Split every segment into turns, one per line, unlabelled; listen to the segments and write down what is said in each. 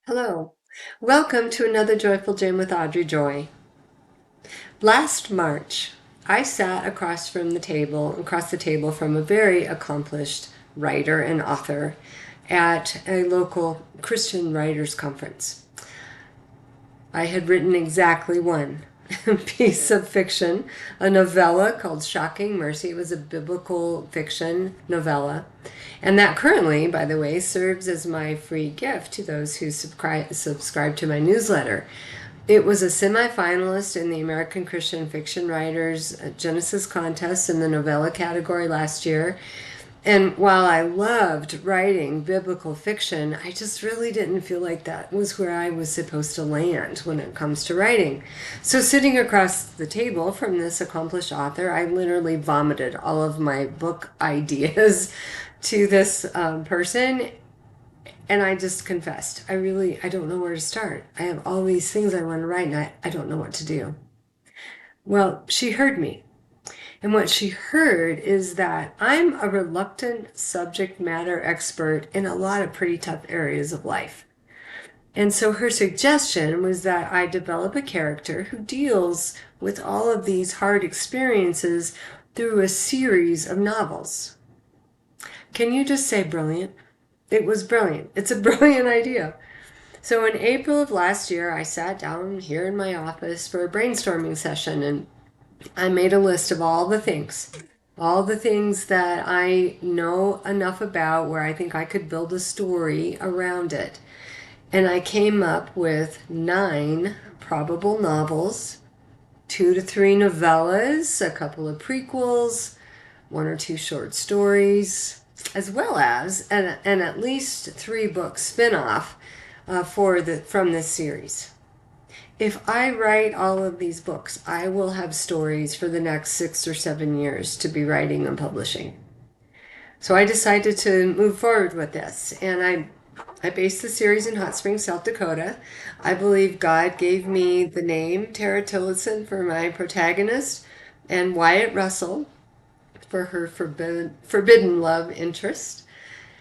Hello. Welcome to another Joyful Jam with Audrey Joy. Last March, I sat across the table from a very accomplished writer and author at a local Christian writers conference. I had written exactly one piece of fiction, a novella called Shocking Mercy. It was a biblical fiction novella. And that currently, by the way, serves as my free gift to those who subscribe to my newsletter. It was a semifinalist in the American Christian Fiction Writers Genesis Contest in the novella category last year. And while I loved writing biblical fiction, I just really didn't feel like that was where I was supposed to land when it comes to writing. So, sitting across the table from this accomplished author, I literally vomited all of my book ideas to this person. And I just confessed, I don't know where to start. I have all these things I want to write, and I don't know what to do. Well, she heard me. And what she heard is that I'm a reluctant subject matter expert in a lot of pretty tough areas of life. And so her suggestion was that I develop a character who deals with all of these hard experiences through a series of novels. Can you just say brilliant? It was brilliant. It's a brilliant idea. So in April of last year, I sat down here in my office for a brainstorming session, and I made a list of all the things that I know enough about where I think I could build a story around it. And I came up with 9 probable novels, 2 to 3 novellas, a couple of prequels, 1 or 2 short stories, as well as an at least 3 book spin-off from this series. If I write all of these books, I will have stories for the next 6 or 7 years to be writing and publishing. So I decided to move forward with this, and I based the series in Hot Springs, South Dakota. I believe God gave me the name Tara Tillotson for my protagonist, and Wyatt Russell for her forbidden love interest.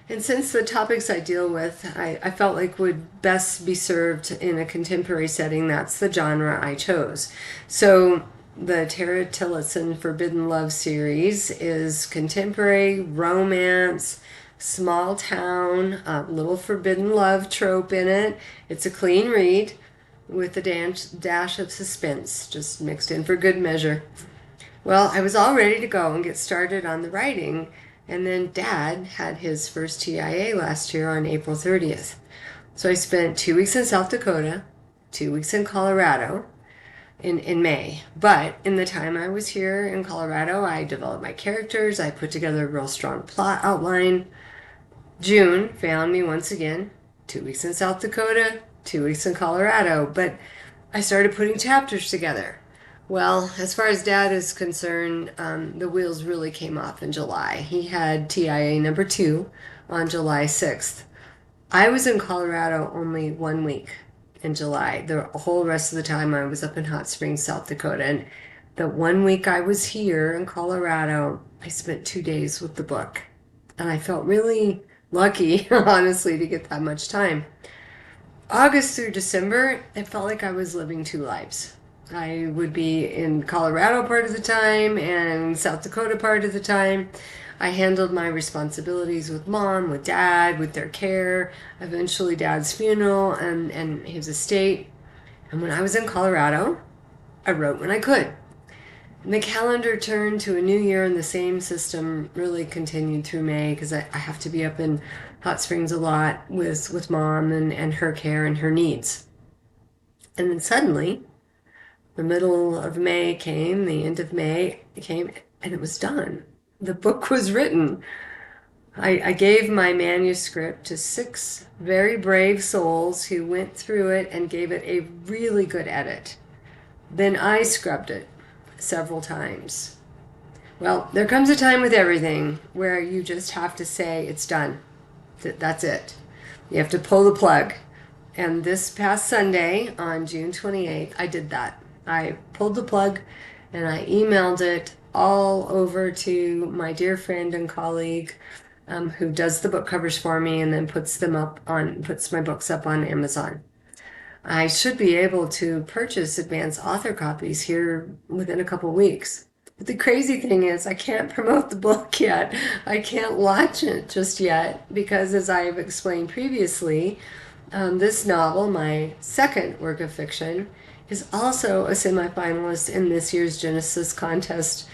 And since the topics I deal with, I felt like would best be served in a contemporary setting, that's the genre I chose. So the Tara Tillotson Forbidden Love series is contemporary romance, small town, a little forbidden love trope in it. It's a clean read with a dash of suspense, just mixed in for good measure. Well, I was all ready to go and get started on the writing, and then Dad had his first TIA last year on April 30th. So I spent 2 weeks in South Dakota, 2 weeks in Colorado in May. But in the time I was here in Colorado, I developed my characters, I put together a real strong plot outline. June found me once again, 2 weeks in South Dakota, 2 weeks in Colorado, but I started putting chapters together. Well, as far as Dad is concerned, the wheels really came off in July. He had TIA number 2 on July 6th. I was in Colorado only 1 week in July. The whole rest of the time I was up in Hot Springs, South Dakota. And the 1 week I was here in Colorado, I spent 2 days with the book. And I felt really lucky, honestly, to get that much time. August through December, it felt like I was living 2 lives. I would be in Colorado part of the time and South Dakota part of the time. I handled my responsibilities with Mom, with Dad, with their care, eventually Dad's funeral and his estate. And when I was in Colorado, I wrote when I could. And the calendar turned to a new year, and the same system really continued through May because I have to be up in Hot Springs a lot with Mom and her care and her needs. And then suddenly, the middle of May came, the end of May came, and it was done. The book was written. I gave my manuscript to 6 very brave souls who went through it and gave it a really good edit. Then I scrubbed it several times. Well, there comes a time with everything where you just have to say it's done. That's it. You have to pull the plug. And this past Sunday on June 28th, I did that. I pulled the plug and I emailed it all over to my dear friend and colleague, who does the book covers for me and then puts my books up on Amazon. I should be able to purchase advanced author copies here within a couple weeks. But the crazy thing is I can't promote the book yet. I can't launch it just yet because, as I've explained previously, this novel, my second work of fiction, is also a semifinalist in this year's Genesis contest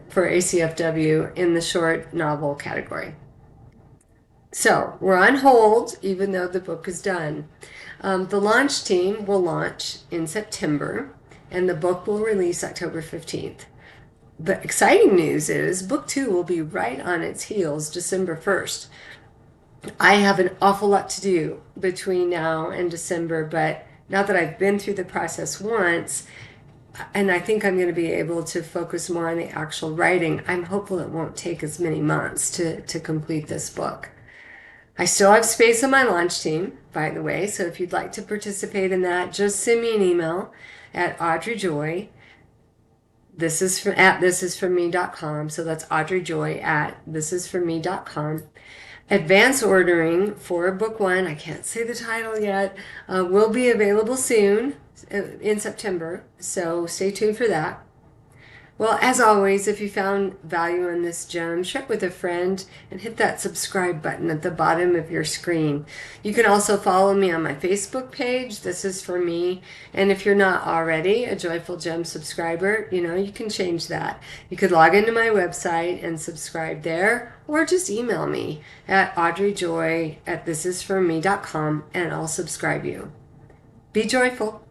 for ACFW in the short novel category. So we're on hold, even though the book is done. The launch team will launch in September, and the book will release October 15th. The exciting news is book 2 will be right on its heels December 1st. I have an awful lot to do between now and December, but now that I've been through the process once, and I think I'm going to be able to focus more on the actual writing, I'm hopeful it won't take as many months to complete this book. I still have space on my launch team, by the way, so if you'd like to participate in that, just send me an email at Audrey Joy. This is from at thisisforme.com. So that's Audrey Joy at thisisforme.com. Advance ordering for book 1, I can't say the title yet, will be available soon in September, so stay tuned for that. Well, as always, if you found value in this gem, share it with a friend and hit that subscribe button at the bottom of your screen. You can also follow me on my Facebook page, This Is For Me. And if you're not already a Joyful Gem subscriber, you can change that. You could log into my website and subscribe there, or just email me at audreyjoy@thisisforme.com and I'll subscribe you. Be joyful.